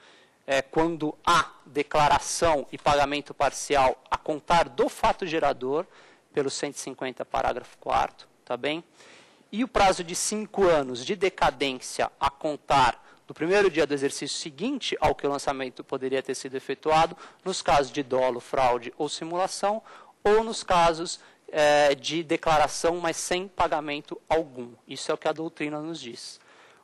quando há declaração e pagamento parcial a contar do fato gerador, pelo 150, parágrafo 4º, tá bem? E o prazo de 5 anos de decadência a contar do primeiro dia do exercício seguinte ao que o lançamento poderia ter sido efetuado, nos casos de dolo, fraude ou simulação, ou nos casos de declaração, mas sem pagamento algum. Isso é o que a doutrina nos diz.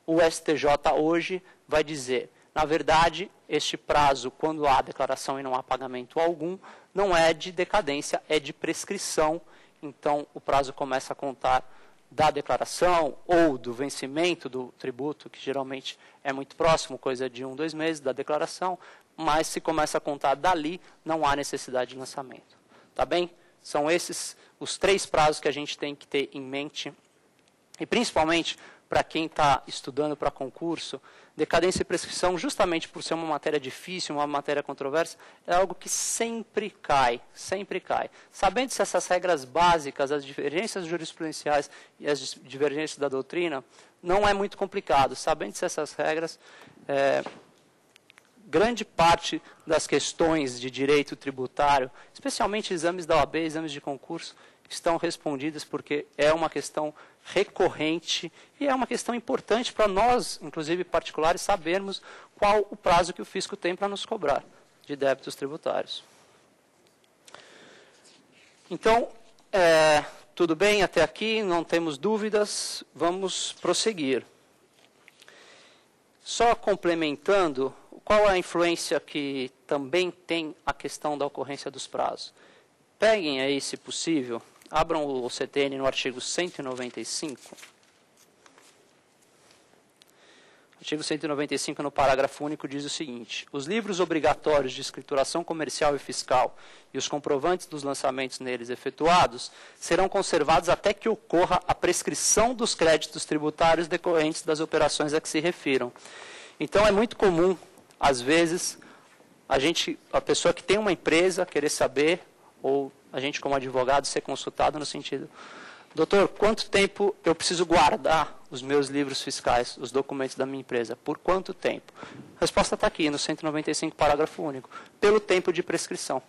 O STJ hoje vai dizer, na verdade, este prazo, quando há declaração e não há pagamento algum, não é de decadência, é de prescrição. Então, o prazo começa a contar da declaração ou do vencimento do tributo, que geralmente é muito próximo, coisa de 1, 2 meses da declaração, mas se começa a contar dali, não há necessidade de lançamento. Tá bem? São esses os 3 prazos que a gente tem que ter em mente, e principalmente para quem está estudando para concurso, decadência e prescrição, justamente por ser uma matéria difícil, uma matéria controversa, é algo que sempre cai, sempre cai. Sabendo-se essas regras básicas, as divergências jurisprudenciais e as divergências da doutrina, não é muito complicado. Sabendo-se essas regras, grande parte das questões de direito tributário, especialmente exames da OAB, exames de concurso, estão respondidas porque é uma questão recorrente e é uma questão importante para nós, inclusive particulares, sabermos qual o prazo que o fisco tem para nos cobrar de débitos tributários. Então, tudo bem até aqui, não temos dúvidas, vamos prosseguir. Só complementando, qual é a influência que também tem a questão da ocorrência dos prazos? Peguem aí, se possível, abram o CTN no artigo 195. O artigo 195, no parágrafo único, diz o seguinte: os livros obrigatórios de escrituração comercial e fiscal e os comprovantes dos lançamentos neles efetuados serão conservados até que ocorra a prescrição dos créditos tributários decorrentes das operações a que se refiram. Então, é muito comum, às vezes, a pessoa que tem uma empresa querer saber, ou a gente como advogado ser consultado no sentido, doutor, quanto tempo eu preciso guardar os meus livros fiscais, os documentos da minha empresa? Por quanto tempo? A resposta está aqui, no 195, parágrafo único. Pelo tempo de prescrição.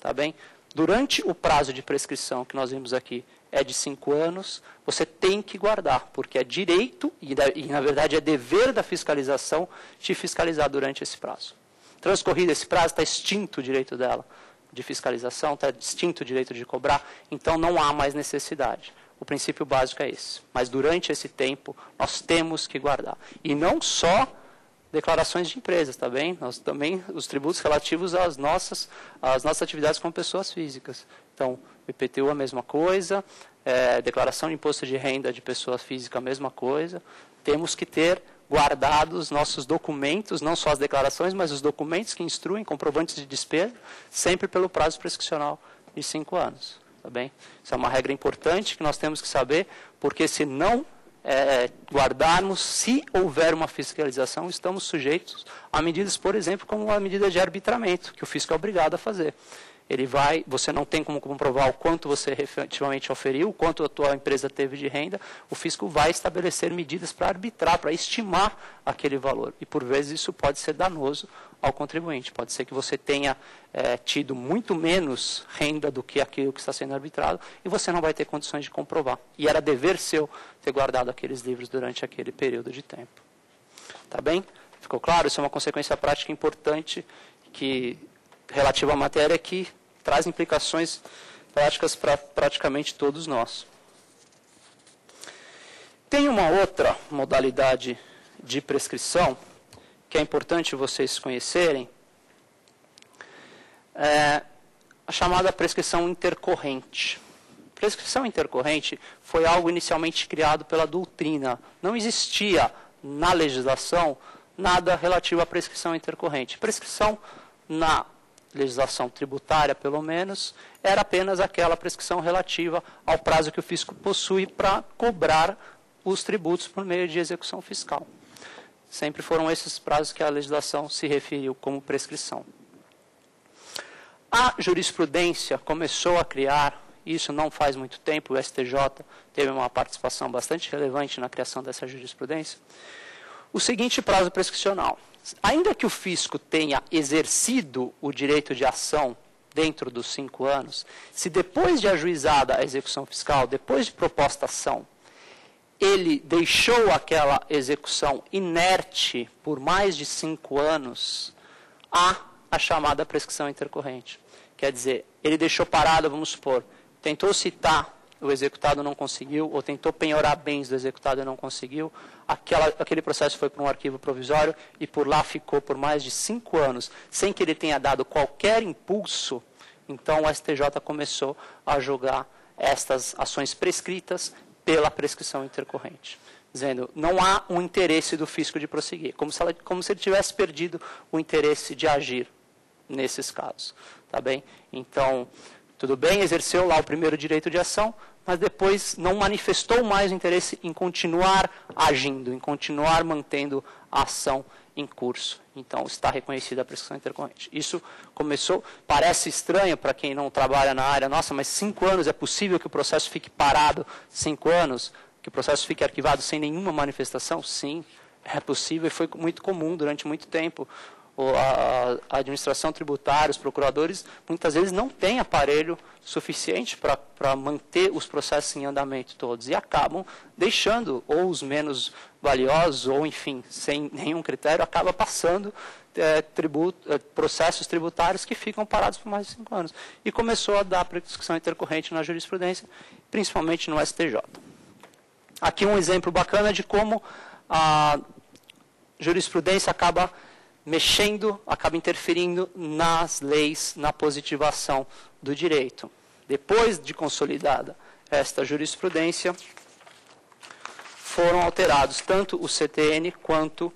Tá bem? Durante o prazo de prescrição que nós vimos aqui, é de 5 anos, você tem que guardar, porque é direito, e na verdade é dever da fiscalização, te fiscalizar durante esse prazo. Transcorrido esse prazo, está extinto o direito dela de fiscalização, está extinto o direito de cobrar, então não há mais necessidade. O princípio básico é esse. Mas durante esse tempo, nós temos que guardar. E não só declarações de empresas, tá bem? Nós também, os tributos relativos às nossas atividades como pessoas físicas. Então, IPTU a mesma coisa, declaração de imposto de renda de pessoa física a mesma coisa. Temos que ter guardados nossos documentos, não só as declarações, mas os documentos que instruem, comprovantes de despesa, sempre pelo prazo prescricional de 5 anos. Tá bem? Isso é uma regra importante que nós temos que saber, porque se não guardarmos, se houver uma fiscalização, estamos sujeitos a medidas, por exemplo, como a medida de arbitramento, que o fisco é obrigado a fazer. Você não tem como comprovar o quanto você efetivamente oferiu, o quanto a tua empresa teve de renda, o fisco vai estabelecer medidas para arbitrar, para estimar aquele valor. E, por vezes, isso pode ser danoso ao contribuinte. Pode ser que você tenha tido muito menos renda do que aquilo que está sendo arbitrado e você não vai ter condições de comprovar. E era dever seu ter guardado aqueles livros durante aquele período de tempo. Tá bem? Ficou claro? Isso é uma consequência prática importante relativa à matéria que traz implicações práticas para praticamente todos nós. Tem uma outra modalidade de prescrição que é importante vocês conhecerem. a chamada prescrição intercorrente. Prescrição intercorrente foi algo inicialmente criado pela doutrina. Não existia na legislação nada relativo à prescrição intercorrente. Prescrição, na legislação tributária, pelo menos, era apenas aquela prescrição relativa ao prazo que o fisco possui para cobrar os tributos por meio de execução fiscal. Sempre foram esses prazos que a legislação se referiu como prescrição. A jurisprudência começou a criar, isso não faz muito tempo, o STJ teve uma participação bastante relevante na criação dessa jurisprudência, o seguinte prazo prescricional. Ainda que o fisco tenha exercido o direito de ação dentro dos 5 anos, se depois de ajuizada a execução fiscal, depois de proposta a ação, ele deixou aquela execução inerte por mais de 5 anos, há a chamada prescrição intercorrente. Quer dizer, ele deixou parado, vamos supor, tentou citar, o executado não conseguiu, ou tentou penhorar bens do executado e não conseguiu, aquele processo foi para um arquivo provisório e por lá ficou por mais de 5 anos, sem que ele tenha dado qualquer impulso. Então o STJ começou a julgar estas ações prescritas pela prescrição intercorrente, dizendo não há um interesse do fisco de prosseguir, como se ele tivesse perdido o interesse de agir nesses casos. Tá bem? Então, tudo bem, exerceu lá o primeiro direito de ação, mas depois não manifestou mais o interesse em continuar agindo, em continuar mantendo a ação em curso. Então, está reconhecida a prescrição intercorrente. Isso começou, parece estranho para quem não trabalha na área, nossa, mas 5 anos, é possível que o processo fique parado 5 anos? Que o processo fique arquivado sem nenhuma manifestação? Sim, é possível e foi muito comum durante muito tempo. A administração tributária, os procuradores, muitas vezes não têm aparelho suficiente para manter os processos em andamento todos e acabam deixando, ou os menos valiosos, ou enfim, sem nenhum critério, acaba passando processos tributários que ficam parados por mais de 5 anos. E começou a dar prescrição intercorrente na jurisprudência, principalmente no STJ. Aqui um exemplo bacana de como a jurisprudência acaba mexendo, acaba interferindo nas leis, na positivação do direito. Depois de consolidada esta jurisprudência, foram alterados tanto o CTN quanto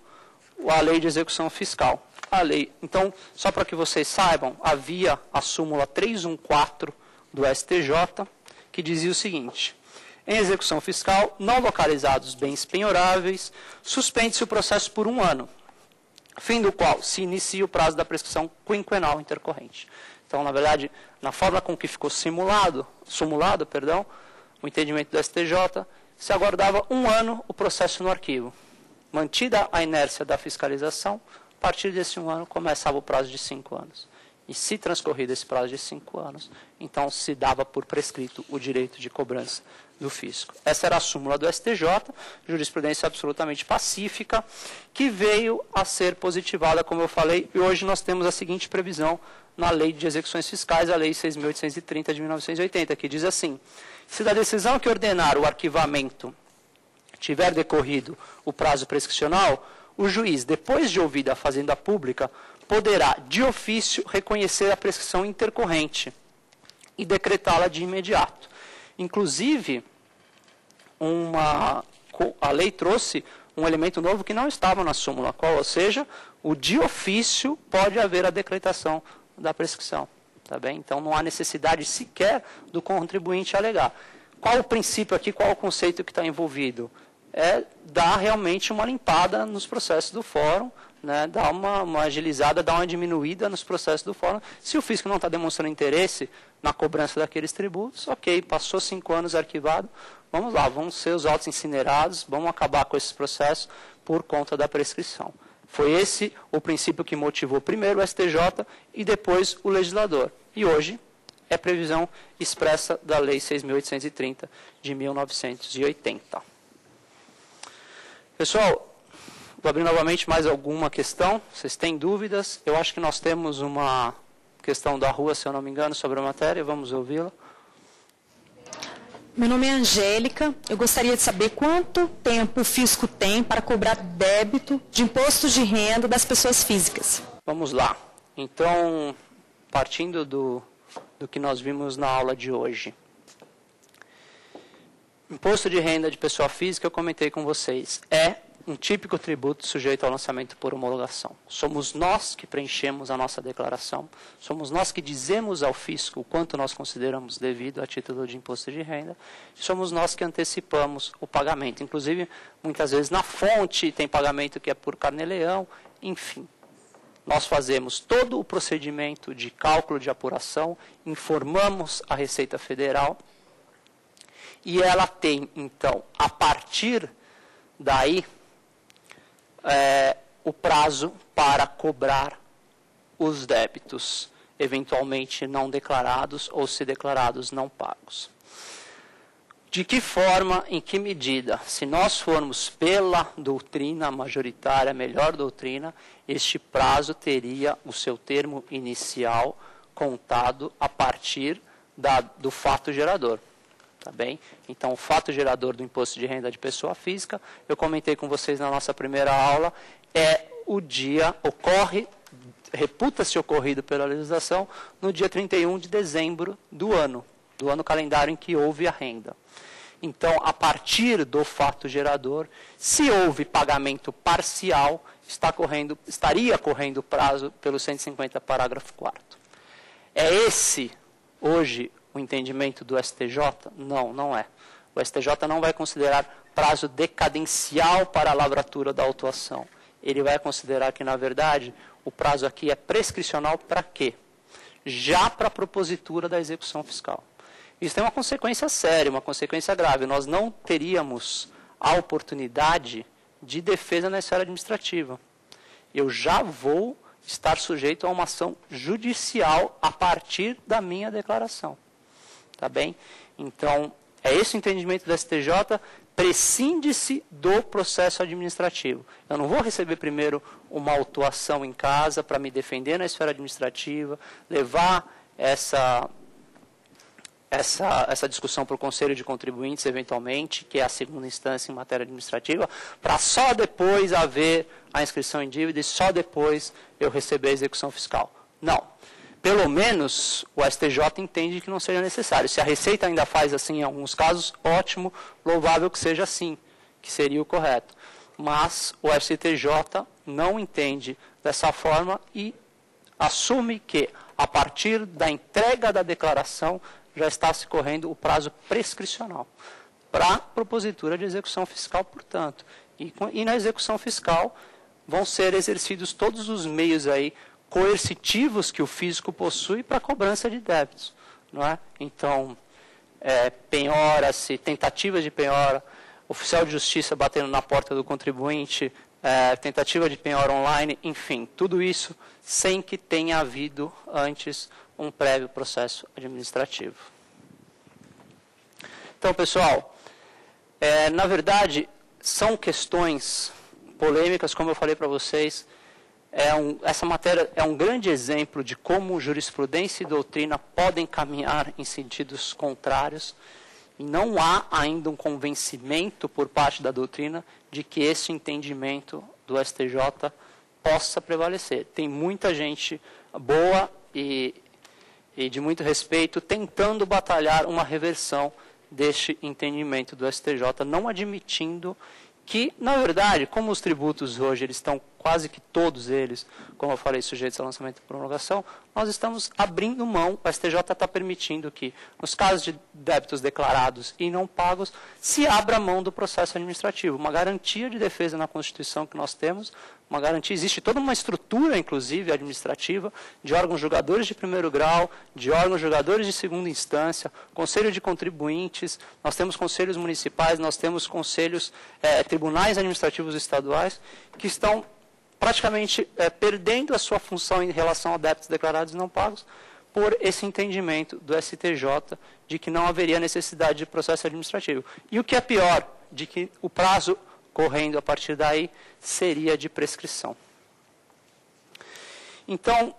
a Lei de Execução Fiscal. Então, só para que vocês saibam, havia a súmula 314 do STJ, que dizia o seguinte: em execução fiscal, não localizados bens penhoráveis, suspende-se o processo por 1 ano, fim do qual se inicia o prazo da prescrição quinquenal intercorrente. Então, na verdade, na forma com que ficou simulado, o entendimento do STJ, se aguardava 1 ano o processo no arquivo. Mantida a inércia da fiscalização, a partir desse 1 ano começava o prazo de 5 anos. E se transcorrido esse prazo de 5 anos, então se dava por prescrito o direito de cobrança do fisco. Essa era a súmula do STJ, jurisprudência absolutamente pacífica, que veio a ser positivada, como eu falei, e hoje nós temos a seguinte previsão na Lei de Execuções Fiscais, a Lei 6.830 de 1980, que diz assim: se da decisão que ordenar o arquivamento tiver decorrido o prazo prescricional, o juiz, depois de ouvida a Fazenda Pública, poderá, de ofício, reconhecer a prescrição intercorrente e decretá-la de imediato. Inclusive, a lei trouxe um elemento novo que não estava na súmula, ou seja, o de ofício pode haver a decretação da prescrição. Tá bem? Então, não há necessidade sequer do contribuinte alegar. Qual o princípio aqui, qual o conceito que está envolvido? É dar realmente uma limpada nos processos do fórum, né, dar uma agilizada, dar uma diminuída nos processos do fórum. Se o fisco não está demonstrando interesse na cobrança daqueles tributos, ok, passou 5 anos arquivado, vamos lá, vão ser os autos incinerados, vamos acabar com esses processos por conta da prescrição. Foi esse o princípio que motivou primeiro o STJ e depois o legislador. E hoje é previsão expressa da Lei 6.830 de 1980. Pessoal, vou abrir novamente mais alguma questão. Vocês têm dúvidas? Eu acho que nós temos uma questão da rua, se eu não me engano, sobre a matéria. Vamos ouvi-la. Meu nome é Angélica. Eu gostaria de saber quanto tempo o fisco tem para cobrar débito de imposto de renda das pessoas físicas. Vamos lá. Então, partindo do do que nós vimos na aula de hoje. Imposto de renda de pessoa física, eu comentei com vocês, é um típico tributo sujeito ao lançamento por homologação. Somos nós que preenchemos a nossa declaração, somos nós que dizemos ao fisco o quanto nós consideramos devido a título de imposto de renda, somos nós que antecipamos o pagamento. Inclusive, muitas vezes na fonte tem pagamento que é por carnê-leão, enfim. Nós fazemos todo o procedimento de cálculo de apuração, informamos a Receita Federal e ela tem, então, a partir daí, o prazo para cobrar os débitos, eventualmente não declarados ou, se declarados, não pagos. De que forma, em que medida? Se nós formos pela doutrina majoritária, melhor doutrina, este prazo teria o seu termo inicial contado a partir do fato gerador. Tá bem? Então, o fato gerador do imposto de renda de pessoa física, eu comentei com vocês na nossa primeira aula, é o dia, reputa-se ocorrido pela legislação no dia 31 de dezembro do ano calendário em que houve a renda. Então, a partir do fato gerador, se houve pagamento parcial, estaria correndo o prazo pelo 150, parágrafo 4º. É esse, hoje, o entendimento do STJ? Não, não é. O STJ não vai considerar prazo decadencial para a lavratura da autuação. Ele vai considerar que, na verdade, o prazo aqui é prescricional para quê? Já para a propositura da execução fiscal. Isso tem uma consequência séria, uma consequência grave. Nós não teríamos a oportunidade de defesa na esfera administrativa. Eu já vou estar sujeito a uma ação judicial a partir da minha declaração. Tá bem? Então, é esse o entendimento do STJ, prescinde-se do processo administrativo. Eu não vou receber primeiro uma autuação em casa para me defender na esfera administrativa, levar essa discussão para o Conselho de Contribuintes, eventualmente, que é a segunda instância em matéria administrativa, para só depois haver a inscrição em dívida e só depois eu receber a execução fiscal. Não. Pelo menos o STJ entende que não seja necessário. Se a Receita ainda faz assim em alguns casos, ótimo, louvável que seja assim, que seria o correto. Mas o STJ não entende dessa forma e assume que, a partir da entrega da declaração, já está se correndo o prazo prescricional para a propositura de execução fiscal, portanto. E na execução fiscal vão ser exercidos todos os meios aí coercitivos que o fisco possui para a cobrança de débitos. Não é? Então, penhora-se, tentativas de penhora, oficial de justiça batendo na porta do contribuinte, tentativa de penhora online, enfim, tudo isso sem que tenha havido antes um prévio processo administrativo. Então, pessoal, na verdade, são questões polêmicas, como eu falei para vocês. Essa matéria é um grande exemplo de como jurisprudência e doutrina podem caminhar em sentidos contrários. E não há ainda um convencimento por parte da doutrina de que esse entendimento do STJ possa prevalecer. Tem muita gente boa e de muito respeito tentando batalhar uma reversão deste entendimento do STJ, não admitindo que, na verdade, como os tributos hoje eles estão quase que todos eles, como eu falei, sujeitos a lançamento e promulgação, nós estamos abrindo mão, o STJ está permitindo que, nos casos de débitos declarados e não pagos, se abra mão do processo administrativo. Uma garantia de defesa na Constituição que nós temos, uma garantia, existe toda uma estrutura, inclusive, administrativa, de órgãos julgadores de primeiro grau, de órgãos julgadores de segunda instância, conselho de contribuintes, nós temos conselhos municipais, nós temos conselhos, tribunais administrativos estaduais, que estão praticamente perdendo a sua função em relação a débitos declarados e não pagos, por esse entendimento do STJ de que não haveria necessidade de processo administrativo. E o que é pior, de que o prazo correndo a partir daí seria de prescrição. Então,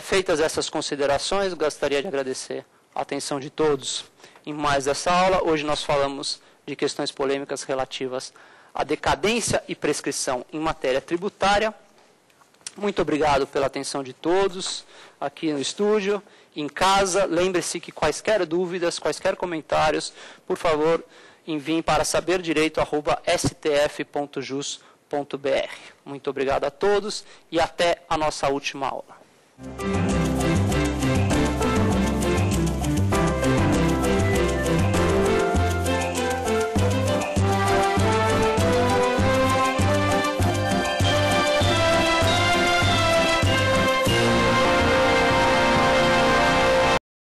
feitas essas considerações, gostaria de agradecer a atenção de todos em mais essa aula. Hoje nós falamos de questões polêmicas relativas a decadência e prescrição em matéria tributária. Muito obrigado pela atenção de todos aqui no estúdio, em casa. Lembre-se que quaisquer dúvidas, quaisquer comentários, por favor, enviem para saberdireito@stf.jus.br. Muito obrigado a todos e até a nossa última aula.